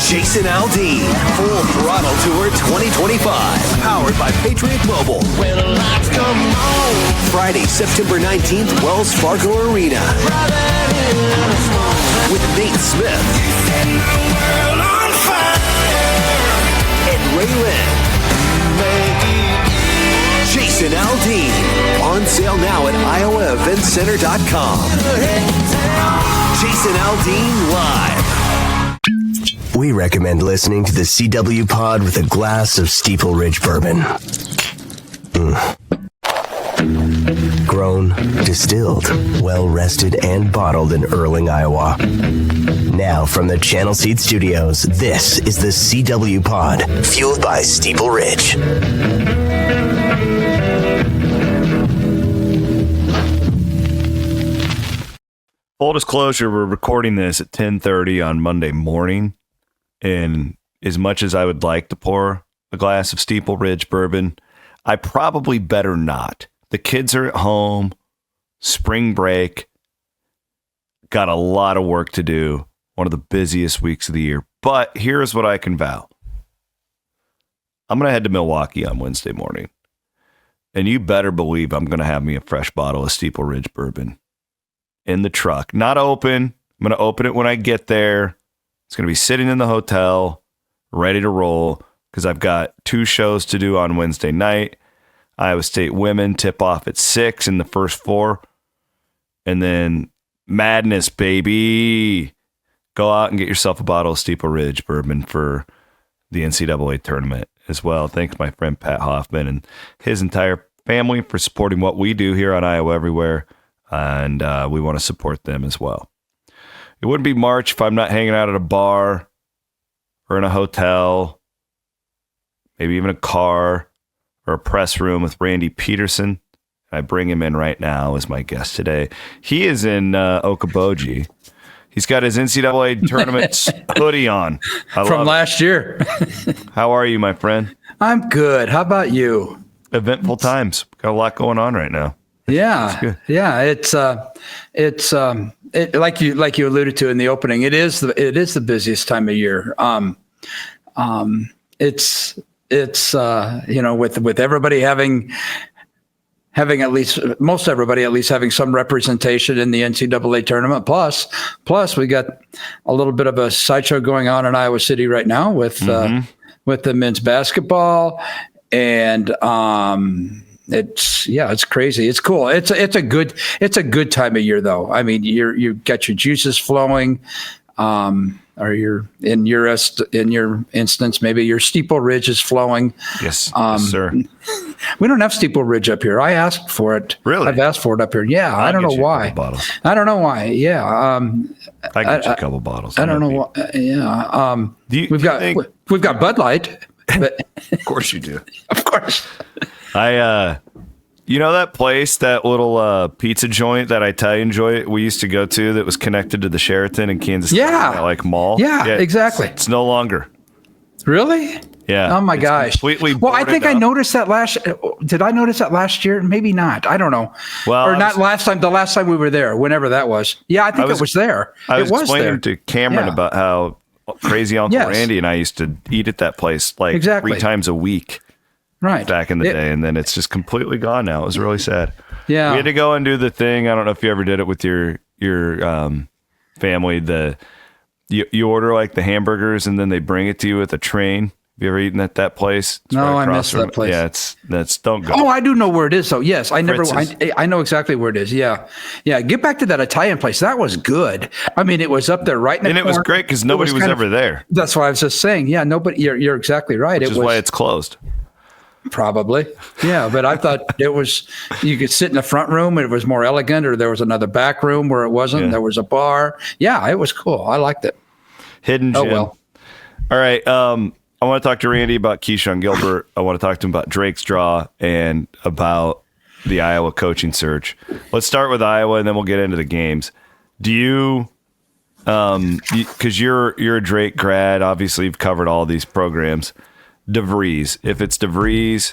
Jason Aldean, Full Throttle Tour 2025, powered by Patriot Mobile. When the lights come on. Friday, September 19th, Wells Fargo Arena. With Nate Smith. And Ray Lynn. Jason Aldean. On sale now at iowaeventcenter.com. Jason Aldean Live. We recommend listening to the CW Pod with a glass of Steeple Ridge Bourbon. Grown, distilled, well-rested, and bottled in Erling, Iowa. Now from the Channel Seed Studios, this is the CW Pod, fueled by Steeple Ridge. Full disclosure, we're recording this at 10:30 on Monday morning. And as much as I would like to pour a glass of Steeple Ridge Bourbon, I probably better not. The kids are at home, spring break, got a lot of work to do, one of the busiest weeks of the year. But here's what I can vow. I'm going to head to Milwaukee on Wednesday morning. And you better believe I'm going to have me a fresh bottle of Steeple Ridge Bourbon in the truck. Not open. I'm going to open it when I get there. It's going to be sitting in the hotel, ready to roll, because I've got 2 shows to do on Wednesday night. Iowa State women tip off at 6 in the first 4. And then madness, baby. Go out and get yourself a bottle of Steeple Ridge Bourbon for the NCAA Tournament as well. Thanks my friend Pat Hoffman and his entire family for supporting what we do here on Iowa Everywhere. And we want to support them as well. It wouldn't be March if I'm not hanging out at a bar or in a hotel, maybe even a car or a press room with Randy Peterson. I bring him in right now as my guest today. He is in Okoboji. He's got his NCAA Tournament hoodie on. From last year. How are you, my friend? I'm good. How about you? Eventful times. Got a lot going on right now. Yeah. Yeah. It's like you alluded to in the opening, it is the busiest time of year. It's with everybody having at least most everybody at least having some representation in the NCAA tournament. Plus we got a little bit of a sideshow going on in Iowa City right now with the men's basketball, and it's crazy. It's cool. It's a good time of year though. I mean, you got your juices flowing, or in your instance, maybe your Steeple Ridge is flowing. Yes, yes, sir. We don't have Steeple Ridge up here. I asked for it. Really? I've asked for it up here. Yeah, I don't know why. I don't know why. Yeah. I get you a couple bottles. I don't know why. Yeah. We've got Bud Light. But of course you do. Of course. You know that place, that little pizza joint, that Italian joint we used to go to that was connected to the Sheraton in Kansas City? Yeah. Like mall? Yeah, exactly. It's no longer. Really? Yeah. Oh my gosh. Completely. Well, I think I noticed that did I notice that last year? Maybe not. I don't know. Well, or not last time, the last time we were there, whenever that was. Yeah, I think it was there. I was explaining there. to Cameron about how crazy Uncle Randy and I used to eat at that place like 3 times a week. Right. Back in the day, and then it's just completely gone now. It was really sad. Yeah. We had to go and do the thing. I don't know if you ever did it with your family. You order like the hamburgers and then they bring it to you with a train. Have you ever eaten at that place? It's no, I missed that place. Yeah, that's don't go. Oh, I do know where it is though. Yes, I know exactly where it is. Yeah. Get back to that Italian place. That was good. I mean, it was up there right in the corner. And it was great because nobody was ever there. That's why I was just saying. Yeah, nobody. You're exactly right. Which is why it's closed. Probably. Yeah. But I thought you could sit in the front room and it was more elegant, or there was another back room where it wasn't. Yeah. There was a bar. Yeah, it was cool. I liked it. Hidden gem. Oh, well. All right. I want to talk to Randy about Keshon Gilbert. I want to talk to him about Drake's Draw and about the Iowa coaching search. Let's start with Iowa and then we'll get into the games. Do you, because you're a Drake grad, obviously you've covered all these programs. DeVries. If it's DeVries,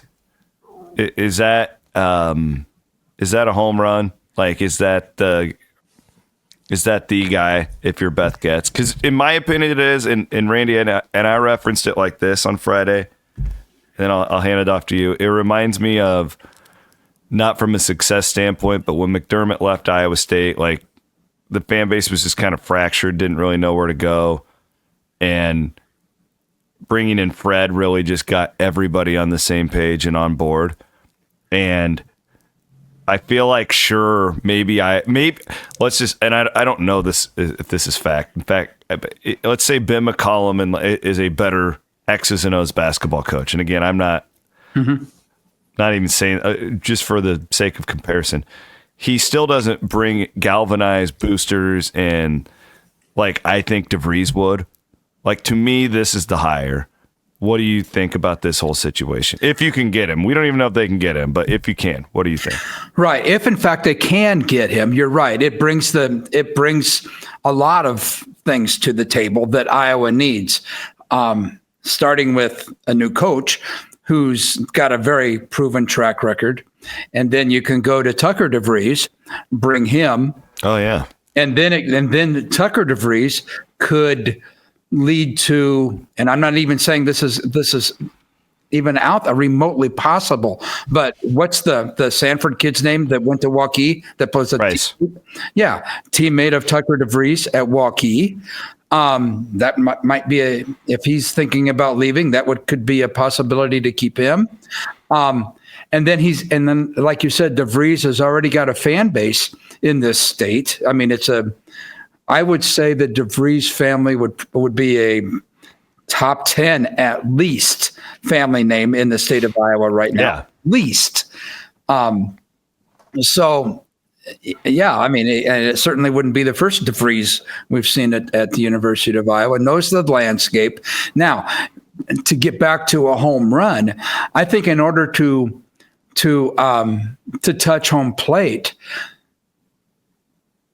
is that a home run? Like, is that Is that the guy if you're Beth Getz? Because in my opinion it is, and Randy and I referenced it like this on Friday, and I'll hand it off to you. It reminds me of, not from a success standpoint, but when McDermott left Iowa State, like the fan base was just kind of fractured, didn't really know where to go, and bringing in Fred really just got everybody on the same page and on board. And I feel like, sure, maybe let's just, and I don't know this if this is fact. In fact, let's say Ben McCollum is a better X's and O's basketball coach. And again, I'm not even saying, just for the sake of comparison, he still doesn't bring galvanized boosters and like I think DeVries would. Like, to me, this is the hire. What do you think about this whole situation? If you can get him. We don't even know if they can get him, but if you can, what do you think? Right. If in fact they can get him, you're right. It brings a lot of things to the table that Iowa needs. Starting with a new coach who's got a very proven track record. And then you can go to Tucker DeVries, bring him. Oh yeah. And then Tucker DeVries could lead to, and I'm not even saying this is even remotely possible, but what's the Sanford kid's name that went to Waukee that was a teammate of Tucker DeVries at Waukee? That might be if he's thinking about leaving, could be a possibility to keep him. And then like you said, DeVries has already got a fan base in this state. I mean, I would say the DeVries family would be a top 10 at least family name in the state of Iowa right now. Yeah. At least. So, yeah, I mean, it certainly wouldn't be the first DeVries we've seen at the University of Iowa. Knows the landscape. Now, to get back to a home run, I think in order to touch home plate,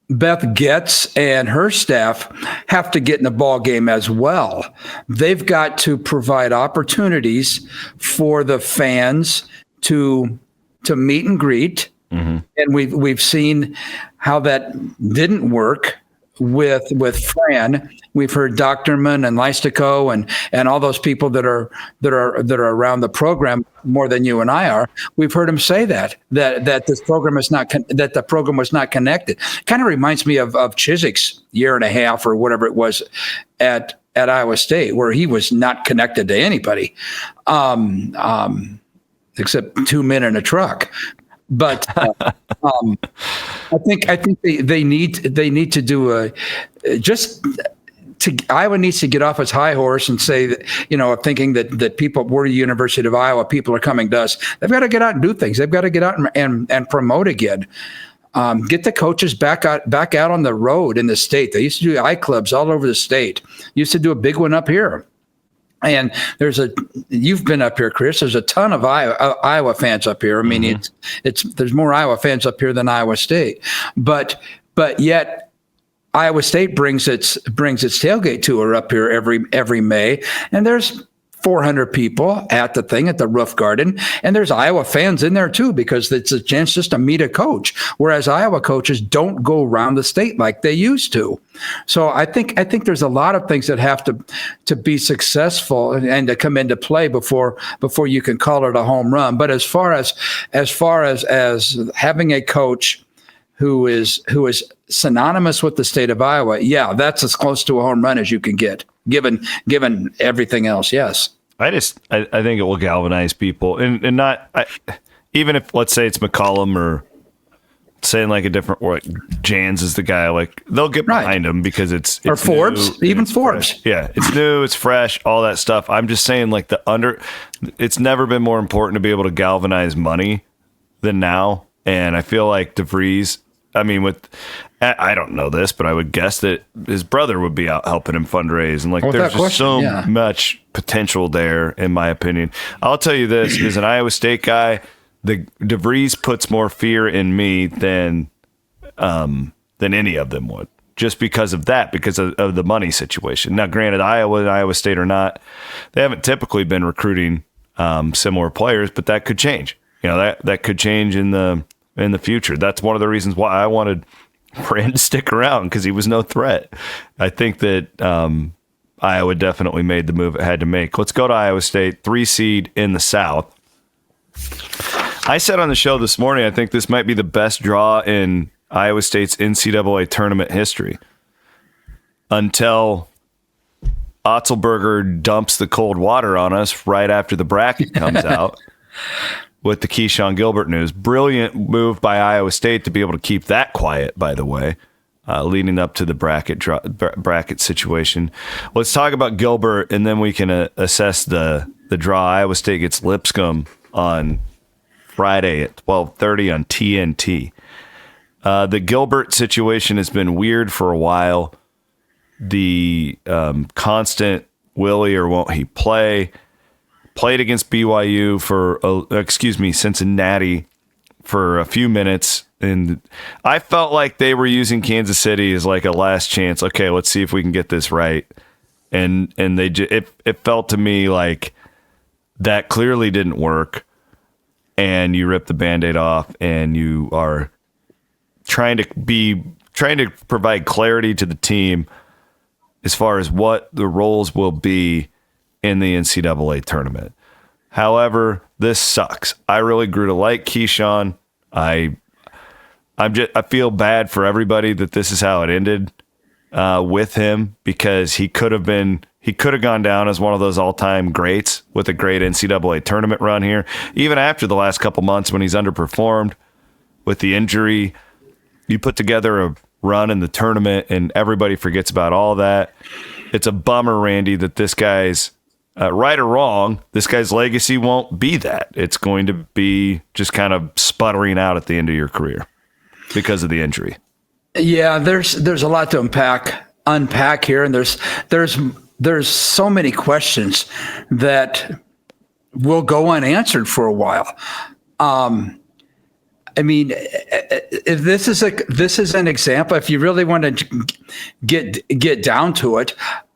Beth Getz and her staff have to get in the ball game as well. They've got to provide opportunities for the fans to meet and greet. Mm-hmm. And we've seen how that didn't work with Fran. We've heard Doctorman and Leistico and all those people that are around the program more than you and I are. We've heard them say that this program is not that the program was not connected. Kind of reminds me of Chiswick's year and a half or whatever it was at Iowa State, where he was not connected to anybody, except two men in a truck. But I think they need to do Iowa needs to get off its high horse and say that, thinking that people, we're the University of Iowa, people are coming to us. They've got to get out and do things. They've got to get out and promote again. Get the coaches back out on the road in the state. They used to do I-clubs all over the state. Used to do a big one up here. And you've been up here, Chris. There's a ton of Iowa fans up here. I mean, there's more Iowa fans up here than Iowa State, but yet Iowa State brings its tailgate tour up here every May, and there's 400 people at the thing at the Roof Garden, and there's Iowa fans in there too because it's a chance just to meet a coach. Whereas Iowa coaches don't go around the state like they used to. So I think there's a lot of things that have to be successful and to come into play before you can call it a home run. But as far as having a coach who is synonymous with the state of Iowa, yeah, that's as close to a home run as you can get, given everything else. Yes, I think it will galvanize people, and not even if, let's say, it's McCollum or saying like a different word, Jans is the guy. Like, they'll get behind him because it's or Forbes, even Forbes. Fresh. Yeah, it's new, it's fresh, all that stuff. I'm just saying, like, it's never been more important to be able to galvanize money than now, and I feel like DeVries. I mean, I don't know this, but I would guess that his brother would be out helping him fundraise. And there's just so much potential there, in my opinion. I'll tell you this, as an Iowa State guy, the DeVries puts more fear in me than any of them would, just because of that, because of the money situation. Now, granted, Iowa and Iowa State are not, they haven't typically been recruiting similar players, but that could change. That could change in the future. That's one of the reasons why I wanted for him to stick around because he was no threat. I think that Iowa definitely made the move it had to make. Let's go to Iowa State, 3 seed in the South. I said on the show this morning, I think this might be the best draw in Iowa State's NCAA tournament history until Otzelberger dumps the cold water on us right after the bracket comes out with the Keshon Gilbert news. Brilliant move by Iowa State to be able to keep that quiet, by the way, leading up to the bracket situation. Let's talk about Gilbert, and then we can assess the draw. Iowa State gets Lipscomb on Friday at 12:30 on TNT. The Gilbert situation has been weird for a while. The constant will he or won't he play. Played against BYU Cincinnati for a few minutes. And I felt like they were using Kansas City as like a last chance. Okay, let's see if we can get this right. And it felt to me like that clearly didn't work. And you rip the Band-Aid off and you are trying to provide clarity to the team as far as what the roles will be in the NCAA tournament. However, this sucks. I really grew to like Keshon. I feel bad for everybody that this is how it ended with him, because he could have gone down as one of those all-time greats with a great NCAA tournament run here. Even after the last couple months when he's underperformed with the injury, you put together a run in the tournament and everybody forgets about all that. It's a bummer, Randy, that this guy's right or wrong, this guy's legacy won't be that. It's going to be just kind of sputtering out at the end of your career because of the injury. Yeah, there's a lot to unpack here, and there's so many questions that will go unanswered for a while. I mean, if this is an example. If you really want to get down to it,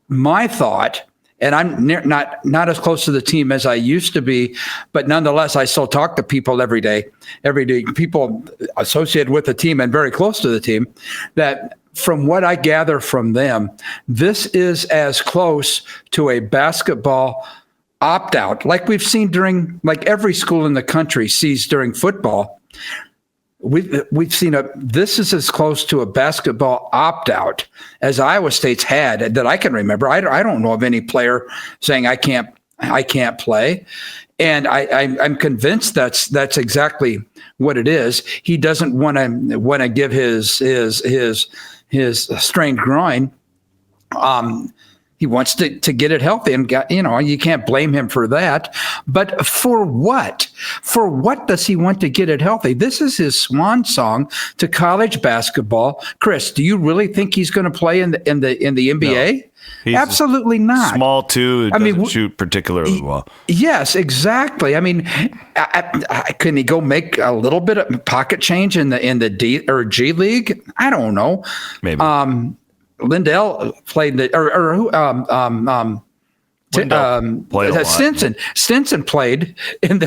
my thought, and I'm not as close to the team as I used to be, but nonetheless, I still talk to people every day, people associated with the team and very close to the team, that from what I gather from them, this is as close to a basketball opt-out, like we've seen like every school in the country sees during football. We've seen this is as close to a basketball opt-out as Iowa State's had that I can remember. I don't know of any player saying I can't play, and I'm convinced that's exactly what it is. He doesn't want to give his strained groin. He wants to get it healthy, and you can't blame him for that. But for what? For what does he want to get it healthy? This is his swan song to college basketball. Chris, do you really think he's going to play in the NBA? No. Absolutely not. Small too. Doesn't shoot particularly well. Yes, exactly. I mean, can he go make a little bit of pocket change in the D or G League? I don't know. Maybe. Lindell played played a lot. Stinson played in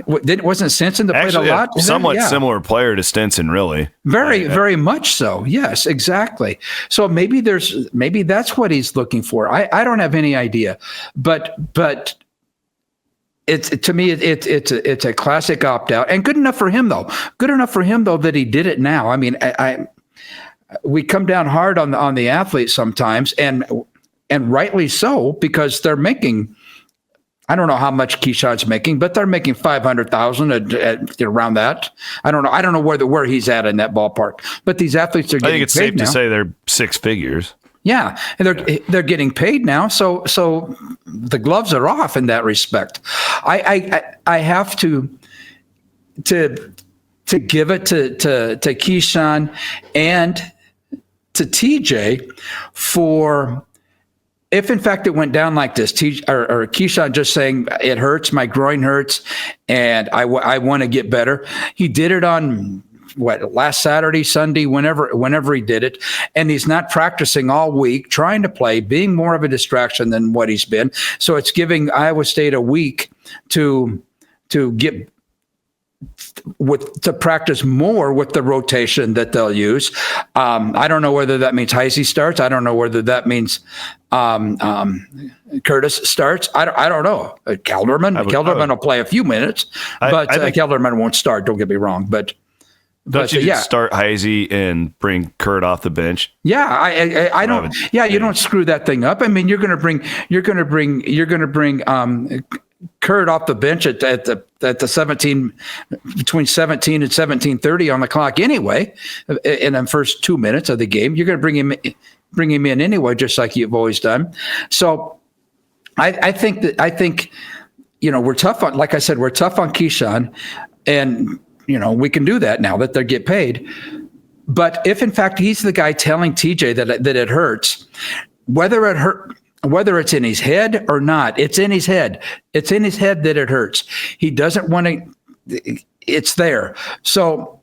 wasn't Stinson that actually played a lot? Somewhat similar player to Stinson, really. Very much so. Yes, exactly. So maybe that's what he's looking for. I don't have any idea, but it's to me it's a classic opt out, and good enough for him though. Good enough for him though that he did it now. I mean, we come down hard on the athletes sometimes, and rightly so, because they're making, I don't know how much Keshon's making, but they're making $500,000 around that. I don't know where he's at in that ballpark. But these athletes are getting paid now. I think it's safe to say they're six figures. Yeah, and they're getting paid now, so the gloves are off in that respect. I have to give it to Keshon and to TJ for, if in fact it went down like this, or Keshon just saying it hurts, my groin hurts, and I want to get better. He did it on last Saturday, Sunday, whenever he did it, and he's not practicing all week, trying to play, being more of a distraction than what he's been. So it's giving Iowa State a week to get to practice more with the rotation that they'll use. I don't know whether that means Heisey starts. I don't know whether that means Curtis starts. I don't know. Kelderman will play a few minutes, but I think Kelderman won't start. Don't get me wrong, but. Don't you just start Heisey and bring Kurt off the bench? Yeah, I don't. Yeah, you don't screw that thing up. I mean, you're going to bring Kurt off the bench at the 17, between 17 and 17:30 on the clock anyway. In the first 2 minutes of the game, you're going to bring him in anyway, just like you've always done. So, I think we're tough on. Like I said, we're tough on Keshon, and. We can do that now that they get paid. But if in fact he's the guy telling TJ that it hurts, whether it's in his head or not, it's in his head. It's in his head that it hurts. He doesn't want to. It's there. So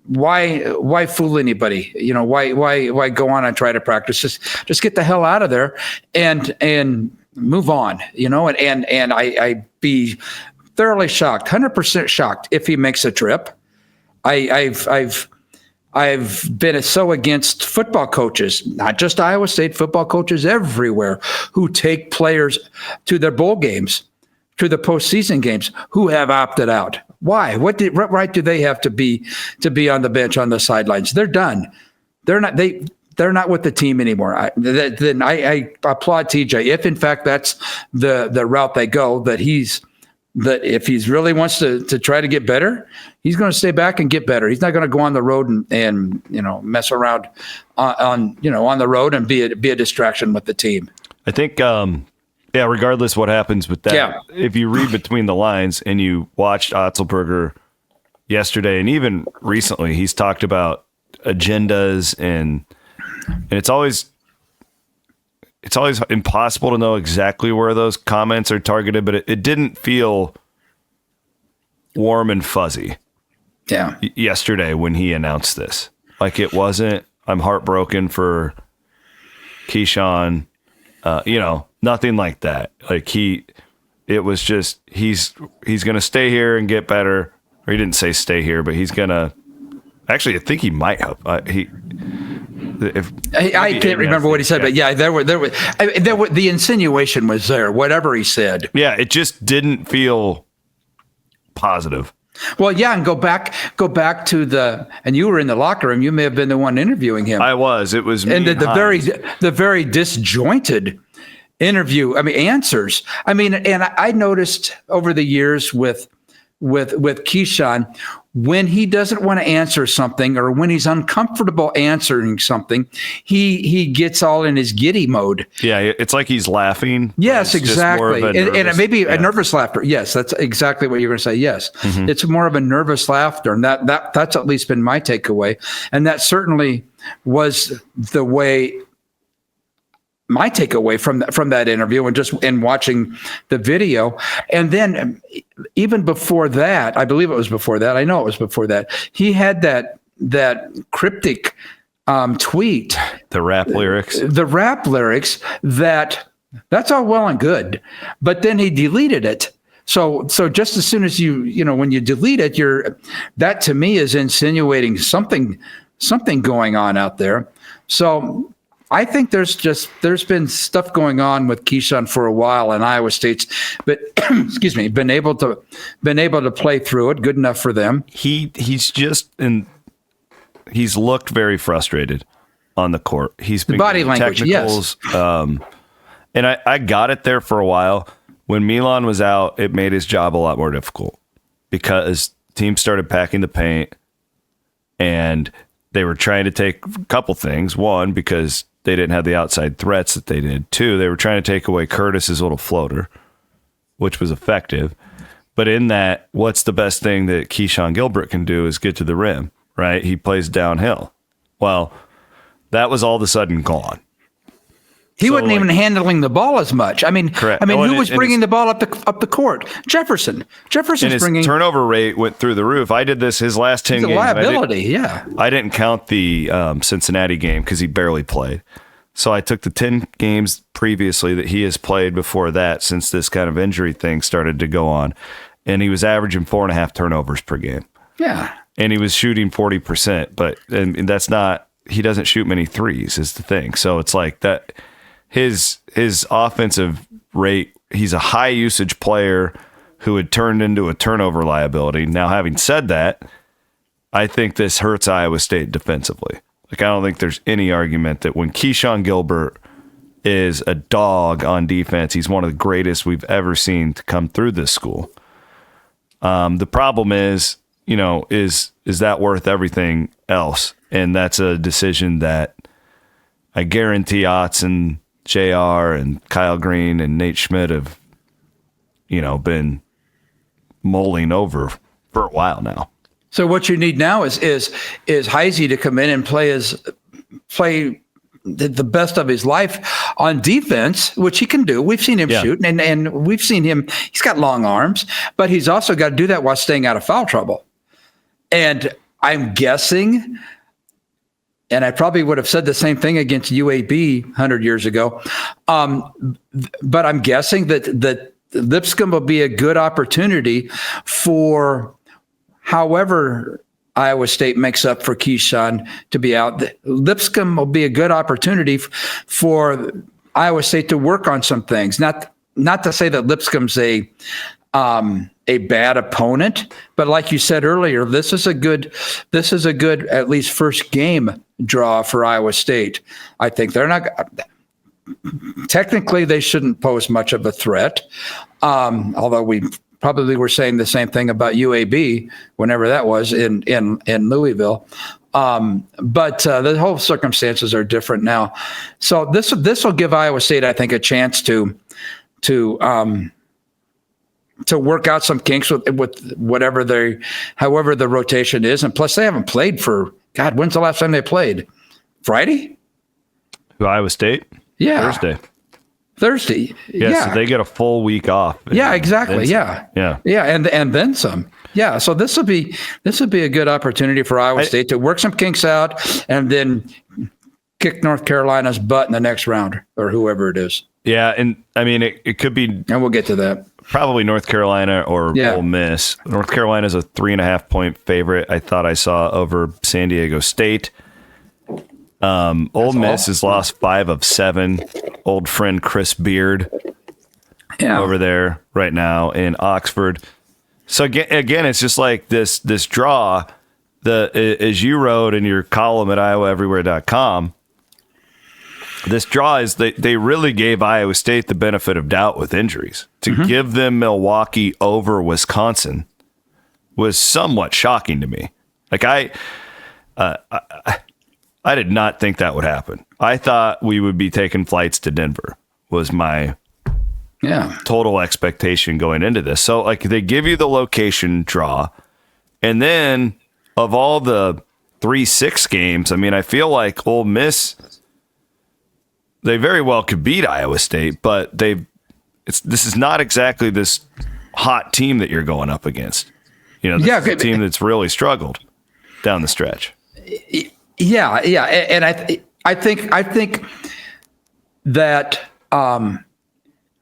why fool anybody? Why go on and try to practice? Just get the hell out of there and move on. And I'd be thoroughly shocked, 100% shocked if he makes a trip. I've been so against football coaches, not just Iowa State, football coaches everywhere who take players to their bowl games, to the postseason games, who have opted out. Why? What right do they have to be on the bench, on the sidelines? They're done. They're not with the team anymore. Then I applaud TJ if in fact that's the route they go. That if he really wants to try to get better, he's going to stay back and get better. He's not going to go on the road and mess around on the road and be a distraction with the team. I think regardless what happens with that, if you read between the lines and you watched Otzelberger yesterday and even recently, he's talked about agendas and it's always impossible to know exactly where those comments are targeted, but it didn't feel warm and fuzzy. Yeah. Yesterday when he announced this, like it wasn't, I'm heartbroken for Keshon, nothing like that. Like it was just, he's going to stay here and get better. Or he didn't say stay here, but he's going to, actually, I think he might have. I can't remember what he said, but yeah, there were the insinuation was there. Whatever he said, yeah, it just didn't feel positive. Well, yeah, and go back to and you were in the locker room. You may have been the one interviewing him. I was. It was me and the very disjointed interview. I mean, answers. I mean, and I noticed over the years with Keshon, when he doesn't want to answer something or when he's uncomfortable answering something, he gets all in his giddy mode. Yeah, it's like he's laughing. Yes, exactly. And maybe a nervous laughter. Yes, that's exactly what you're going to say. Yes. Mm-hmm. It's more of a nervous laughter. And that's at least been my takeaway. And that certainly was the way my takeaway from that interview and just in watching the video. And then even before that, I believe it was before that. I know it was before that. He had that cryptic tweet. The rap lyrics. That's all well and good, but then he deleted it. So just as soon as when you delete it, that to me is insinuating something going on out there. So I think there's been stuff going on with Keshon for a while, and Iowa State's, but been able to play through it, good enough for them. He's looked very frustrated on the court. He's been body language, technicals, yes. And I got it there for a while. When Milan was out, it made his job a lot more difficult because teams started packing the paint, and they were trying to take a couple things. One, because they didn't have the outside threats that they did. Two, they were trying to take away Curtis's little floater, which was effective. But in that, what's the best thing that Keshon Gilbert can do is get to the rim, right? He plays downhill. Well, that was all of a sudden gone. He wasn't even handling the ball as much. I mean, correct. Who was bringing the ball up the court? Jefferson's bringing. Turnover rate went through the roof. I did this his last 10 games. Liability, I didn't count the Cincinnati game because he barely played. So I took the 10 games previously that he has played before that, since this kind of injury thing started to go on, and he was averaging 4.5 turnovers per game. Yeah. And he was shooting 40%, but and that's not, he doesn't shoot many threes is the thing. So it's like that his offensive rate, he's a high usage player who had turned into a turnover liability. Now, having said that, I think this hurts Iowa State defensively. Like, I don't think there's any argument that when Keshon Gilbert is a dog on defense, he's one of the greatest we've ever seen to come through this school. The problem is, is that worth everything else? And that's a decision that I guarantee Otts and JR and Kyle Green and Nate Schmidt have, been mulling over for a while now. So what you need now is Heisey to come in and play the best of his life on defense, which he can do. We've seen him shoot, and we've seen him. He's got long arms, but he's also got to do that while staying out of foul trouble. And I'm guessing, and I probably would have said the same thing against UAB 100 years ago, but I'm guessing that Lipscomb will be a good opportunity for however Iowa State makes up for Keshon to be out. Lipscomb will be a good opportunity for Iowa State to work on some things. Not to say that Lipscomb's a bad opponent, but like you said earlier, this is a good at least first game draw for Iowa State. I think they're not technically they shouldn't pose much of a threat, although we probably were saying the same thing about UAB whenever that was in Louisville. But the whole circumstances are different now. So this will give Iowa State, I think, a chance to work out some kinks with however the rotation is. And plus they haven't played for, God, when's the last time they played? Friday? Who, Iowa State? Yeah. Thursday. Yeah. So they get a full week off. Yeah, exactly. Yeah. And then some. Yeah. So this will be a good opportunity for Iowa State to work some kinks out and then kick North Carolina's butt in the next round or whoever it is. Yeah. And I mean, it could be, and we'll get to that. Probably North Carolina or Ole Miss. North Carolina's a 3.5-point favorite. I thought I saw over San Diego State. Ole Miss has lost 5 of 7. Old friend Chris Beard over there right now in Oxford. So again, it's just like this draw. As you wrote in your column at iowaeverywhere.com, this draw is they really gave Iowa State the benefit of doubt with injuries. To give them Milwaukee over Wisconsin was somewhat shocking to me. Like I did not think that would happen. I thought we would be taking flights to Denver was my total expectation going into this. So like they give you the location draw, and then of all the 3-6 games, I mean, I feel like Ole Miss, they very well could beat Iowa State, but this is not exactly this hot team that you're going up against. This is a team that's really struggled down the stretch. Yeah, and I think that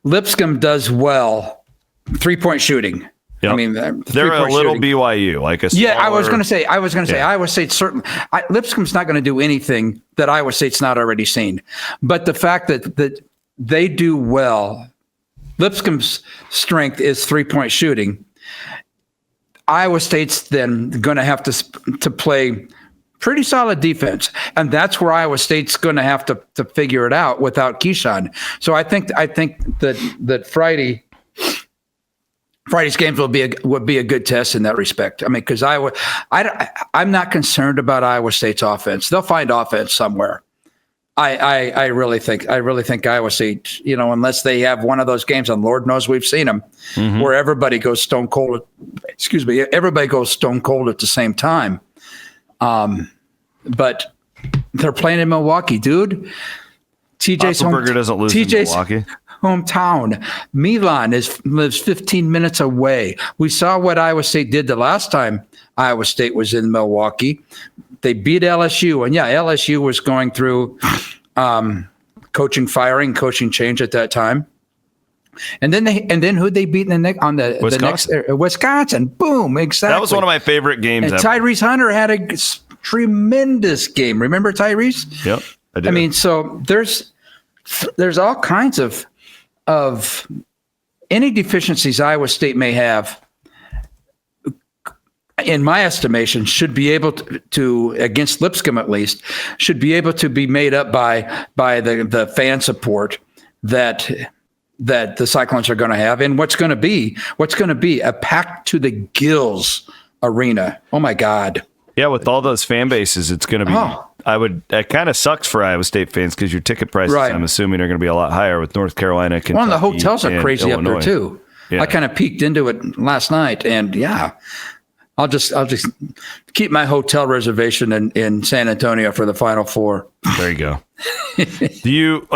Lipscomb does well 3-point shooting. Yep. I mean, they're a little shooting. BYU, like a smaller, I was going to say Iowa State certainly. Lipscomb's not going to do anything that Iowa State's not already seen, but the fact that they do well, Lipscomb's strength is 3-point shooting. Iowa State's then going to have to play pretty solid defense, and that's where Iowa State's going to have to figure it out without Keshon. So I think that Friday's games would be a good test in that respect. I mean, because I'm not concerned about Iowa State's offense. They'll find offense somewhere. I really think Iowa State, unless they have one of those games, and Lord knows we've seen them, where everybody goes stone cold. Everybody goes stone cold at the same time. But they're playing in Milwaukee, dude. TJ's doesn't lose in Milwaukee. Hometown. Milan lives 15 minutes away. We saw what Iowa State did the last time Iowa State was in Milwaukee. They beat LSU, and LSU was going through coaching change at that time. And then who'd they beat in Wisconsin. Wisconsin? Boom! Exactly. That was one of my favorite games. And Tyrese Hunter had a tremendous game. Remember Tyrese? Yep, I do. I mean, so there's all kinds of any deficiencies Iowa State may have, in my estimation, should be able to against Lipscomb at least, should be able to be made up by the fan support that the Cyclones are going to have, and what's going to be a packed to the gills arena. Oh my God! Yeah, with all those fan bases, it's going to be. It kind of sucks for Iowa State fans because your ticket prices, right, I'm assuming, are going to be a lot higher with North Carolina, Kentucky. Well, and the hotels are crazy Illinois. up there too. Yeah. I kind of peeked into it last night, and yeah. I'll just keep my hotel reservation in San Antonio for the Final Four. There you go. Do you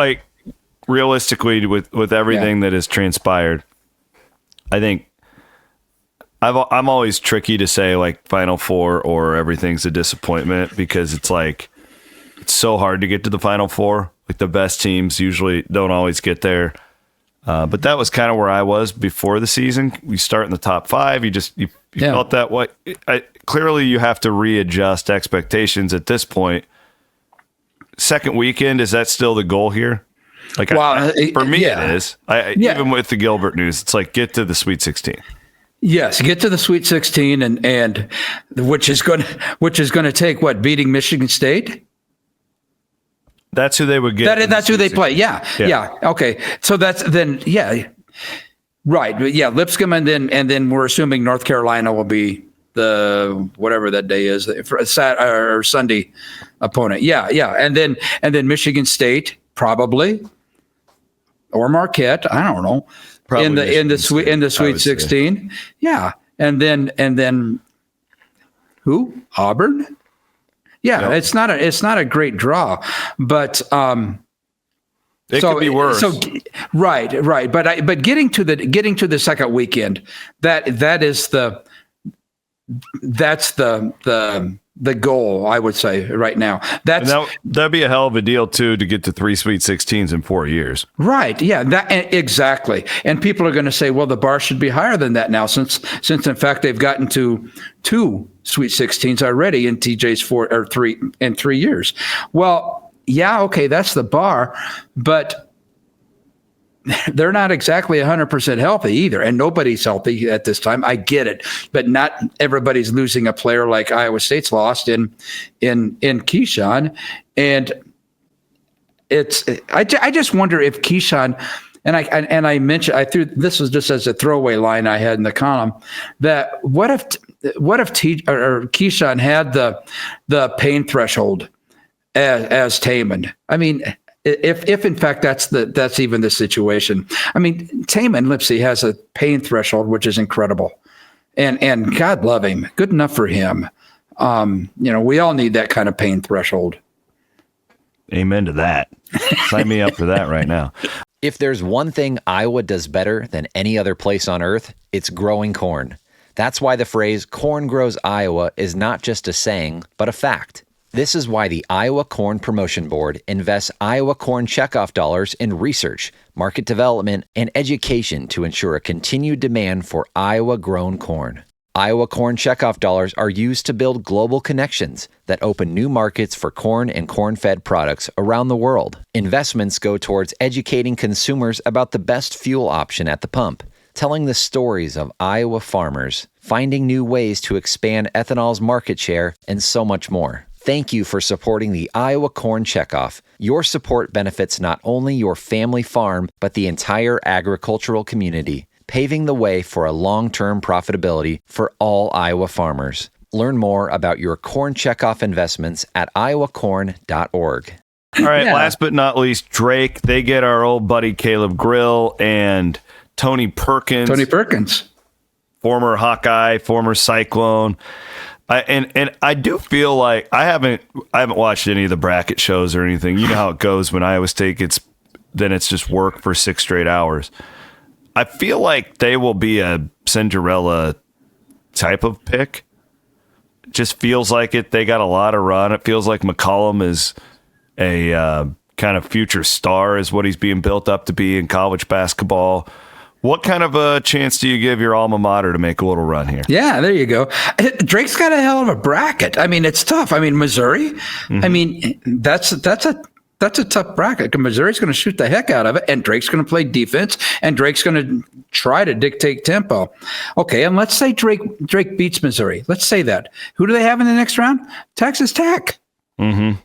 realistically with everything that has transpired? I think I'm always tricky to say Final Four or everything's a disappointment because it's so hard to get to the Final Four. The best teams usually don't always get there. But that was kind of where I was before the season. We start in the top 5. You felt that way. Clearly, you have to readjust expectations at this point. Second weekend, is that still the goal here? For me, it is. Even with the Gilbert news, it's get to the Sweet 16. Yes, get to the Sweet 16, and which is going to take what, beating Michigan State. That's who they would get. That's who they play. Yeah. Okay. So that's then. Yeah. Right. Yeah. Lipscomb, and then we're assuming North Carolina will be the whatever that day is for or Sunday opponent. Yeah. And then Michigan State probably, or Marquette. I don't know. Probably in the Sweet 16. Say. Yeah. And then who? Auburn. Yeah, yep. It's not a great draw, but it could be worse. So right, but getting to the second weekend, that's the goal, I would say, right now. That'd be a hell of a deal too to get to 3 Sweet 16s in 4 years. Right. Yeah. Exactly. And people are going to say, well, the bar should be higher than that now, since in fact they've gotten to 2 Sweet 16s already in TJ's 3 years. Well, yeah, okay, that's the bar, but they're not exactly 100% healthy either, and nobody's healthy at this time. I get it, but not everybody's losing a player like Iowa State's lost in Keshon, and I just wonder if Keshon, and I mentioned, I threw this was just as a throwaway line I had in the column, that what if Keshon had the pain threshold as Taman? I mean, if in fact that's even the situation. I mean, Taman Lipsey has a pain threshold which is incredible, and God love him, good enough for him. We all need that kind of pain threshold. Amen to that. Sign me up for that right now. If there's one thing Iowa does better than any other place on earth, it's growing corn. That's why the phrase "corn grows Iowa" is not just a saying, but a fact. This is why the Iowa Corn Promotion Board invests Iowa corn checkoff dollars in research, market development, and education to ensure a continued demand for Iowa-grown corn. Iowa corn checkoff dollars are used to build global connections that open new markets for corn and corn-fed products around the world. Investments go towards educating consumers about the best fuel option at the pump, telling the stories of Iowa farmers, finding new ways to expand ethanol's market share, and so much more. Thank you for supporting the Iowa Corn Checkoff. Your support benefits not only your family farm, but the entire agricultural community, paving the way for a long-term profitability for all Iowa farmers. Learn more about your corn checkoff investments at iowacorn.org. All right, last but not least, Drake. They get our old buddy Caleb Grill and Tony Perkins. Former Hawkeye, former Cyclone. And I do feel like I haven't watched any of the bracket shows or anything. You know how it goes when Iowa State it's just work for 6 straight hours. I feel like they will be a Cinderella type of pick. It just feels like it. They got a lot of run. It feels like McCollum is a kind of future star, is what he's being built up to be in college basketball. What kind of a chance do you give your alma mater to make a little run here? Yeah, there you go. Drake's got a hell of a bracket. I mean, it's tough. I mean, Missouri. I mean, that's a tough bracket. Missouri's going to shoot the heck out of it, and Drake's going to play defense, and Drake's going to try to dictate tempo. Okay, and let's say Drake beats Missouri. Let's say that. Who do they have in the next round? Texas Tech. Mm-hmm.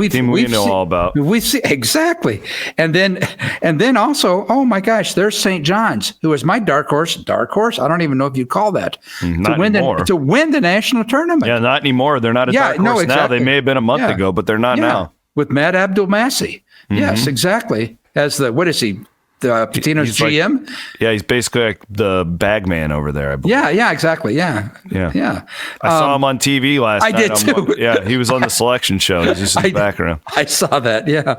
Team we know all about. We see exactly, and then also, oh my gosh, there's St. John's, who is my dark horse. Dark horse? I don't even know if you'd call that not anymore. To win the national tournament. Yeah, not anymore. They're not a dark horse now. They may have been a month ago, but they're not now. With Matt Abdul-Masih. Yes, exactly. As what is he? Patino's GM? He's basically like the bag man over there, I believe. Yeah, exactly. Yeah. I saw him on TV last night. I did too. He was on the selection show. He's just in the background. I saw that, yeah.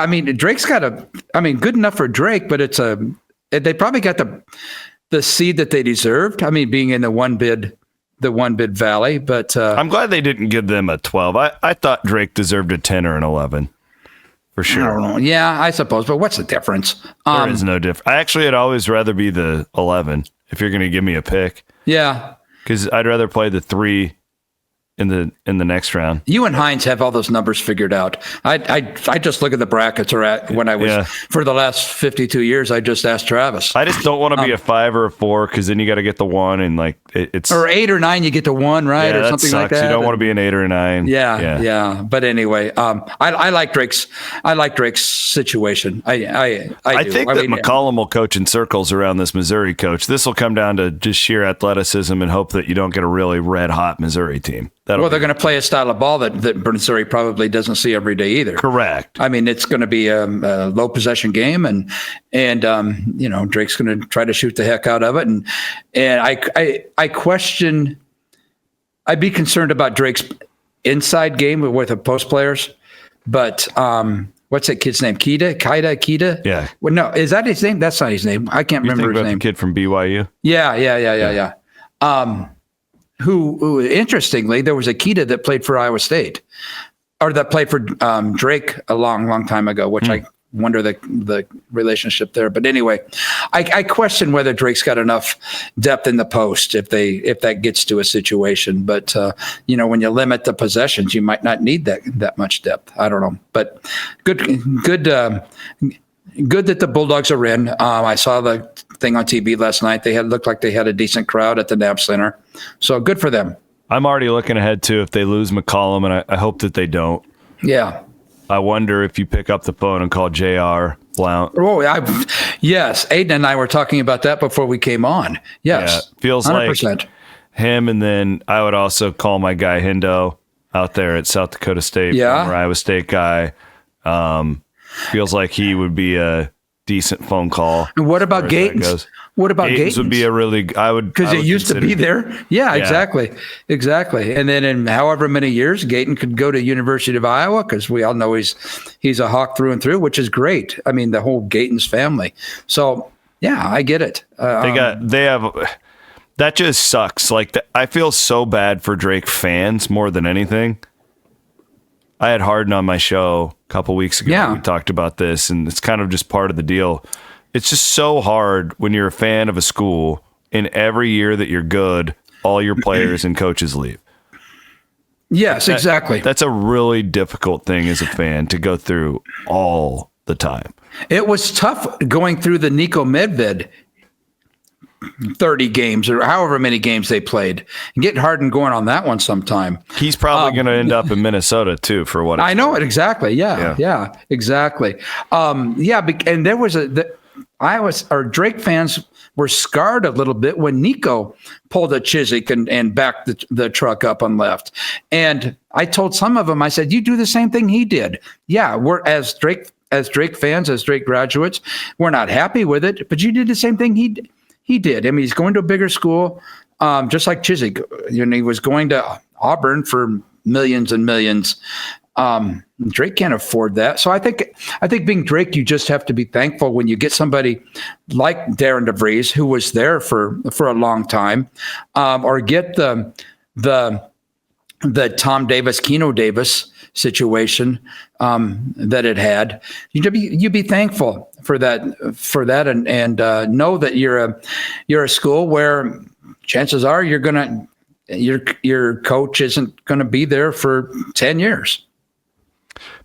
I mean, Drake's got good enough for Drake, but they probably got the seed that they deserved. I mean, being in the one bid valley, but I'm glad they didn't give them a 12. I thought Drake deserved a 10 or an 11. For sure. I don't know. Yeah, I suppose. But what's the difference? There is no difference. I actually would always rather be the 11 if you're going to give me a pick. Yeah. Because I'd rather play the 3 in the next round. You and Hines have all those numbers figured out. I just look at the brackets when I was for the last 52 years. I just asked Travis. I just don't want to be a 5 or a 4 because then you got to get the 1 and like it's or 8 or 9. You get the 1 right or something like that. You don't want to be an 8 or a 9. Yeah. But anyway, I like Drake's. I like Drake's situation. I think that McCollum will coach in circles around this Missouri coach. This will come down to just sheer athleticism and hope that you don't get a really red hot Missouri team. They're going to play a style of ball that Missouri probably doesn't see every day either. Correct. I mean, it's going to be a low possession game, and Drake's going to try to shoot the heck out of it. And I question. I'd be concerned about Drake's inside game with the post players, but what's that kid's name? Keita? Yeah. Well, no, is that his name? That's not his name. I can't remember his name. The kid from BYU. Yeah. Who interestingly, there was a Keita that played for Iowa State, or that played for Drake a long time ago, which I wonder the relationship there. But anyway, I question whether Drake's got enough depth in the post if that gets to a situation. But when you limit the possessions, you might not need that much depth. I don't know, but good that the Bulldogs are in. I saw the thing on TV last night. Looked like they had a decent crowd at the Knapp Center. So good for them. I'm already looking ahead to if they lose McCollum, and I hope that they don't. Yeah. I wonder if you pick up the phone and call JR Blount. Oh, yes. Aiden and I were talking about that before we came on. Yes. Yeah, feels 100%. Like him, and then I would also call my guy Hendo out there at South Dakota State, former Iowa State guy. Feels like he would be a decent phone call. And what about Gatens? What about Gatens? Would be a really because it used to be there. Yeah, exactly. And then in however many years, Gaten could go to University of Iowa because we all know he's a Hawk through and through, which is great. I mean, the whole Gatens family. So yeah, I get it. They have. That just sucks. Like I feel so bad for Drake fans more than anything. I had Harden on my show a couple weeks ago. Yeah. We talked about this, and it's kind of just part of the deal. It's just so hard when you're a fan of a school, and every year that you're good, all your players and coaches leave. Yes, exactly. That's a really difficult thing as a fan to go through all the time. It was tough going through the Nico Medved 30 games or however many games they played and get Harden going on that one sometime. He's probably going to end up in Minnesota too, for what I know it exactly. Yeah, exactly. And there was Drake fans were scarred a little bit when Nico pulled a Chiswick and backed the truck up and left. And I told some of them, I said, you do the same thing he did. Yeah, we're as Drake fans, as Drake graduates, we're not happy with it, but you did the same thing he did. I mean, he's going to a bigger school, just like Chiswick. He was going to Auburn for millions and millions. Drake can't afford that. So I think being Drake, you just have to be thankful when you get somebody like Darren DeVries, who was there for a long time, or get the Tom Davis, Keno Davis situation that it had. You'd be thankful for that, and know that you're a school where chances are your coach isn't gonna be there for 10 years.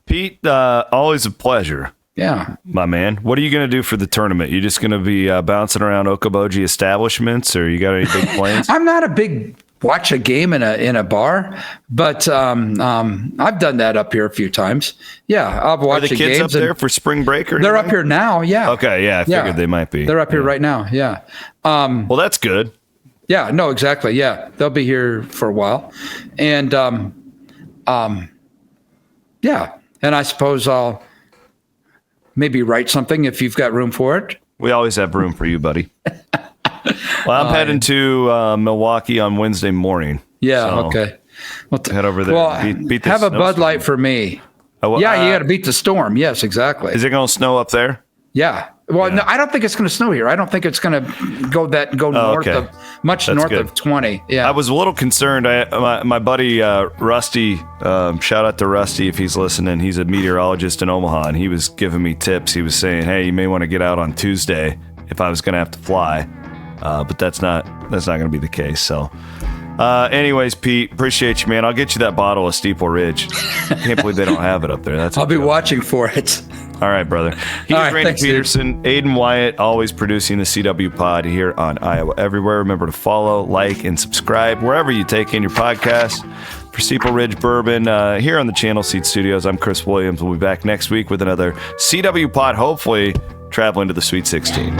Pete, always a pleasure. Yeah, my man. What are you going to do for the tournament? You just going to be bouncing around Okoboji establishments, or you got any big plans? I'm not a big watch a game in a bar, but I've done that up here a few times. Yeah, I've watched the kids games up there for spring break or they're anything? up here now. Yeah. Okay. Yeah. I figured they might be. They're up here right now. Yeah. Well, that's good. Yeah. No, exactly. Yeah. They'll be here for a while. And, yeah. And I suppose I'll maybe write something if you've got room for it. We always have room for you, buddy. Well, I'm heading to Milwaukee on Wednesday morning. Yeah. So Okay. Well, head over there. Well, beat the have a Bud snowstorm. Light for me. Oh, Yeah, you got to beat the storm. Yes, exactly. Is it going to snow up there? Yeah. Well, no, I don't think it's going to snow here. I don't think it's going to go north okay. of much That's north good. of 20. Yeah. I was a little concerned. My buddy Rusty, shout out to Rusty if he's listening. He's a meteorologist in Omaha, and he was giving me tips. He was saying, "Hey, you may want to get out on Tuesday if I was going to have to fly," but that's not going to be the case. So, anyways, Pete, appreciate you, man. I'll get you that bottle of Steeple Ridge. Can't believe they don't have it up there. I'll be watching for it. All right, brother. He's All right, Randy thanks, Peterson, Aiden Wyatt, always producing the CW Pod here on Iowa Everywhere. Remember to follow, like, and subscribe wherever you take in your podcast. For Steeple Ridge Bourbon, here on the Channel Seat Studios, I'm Chris Williams. We'll be back next week with another CW Pod, hopefully traveling to the Sweet 16.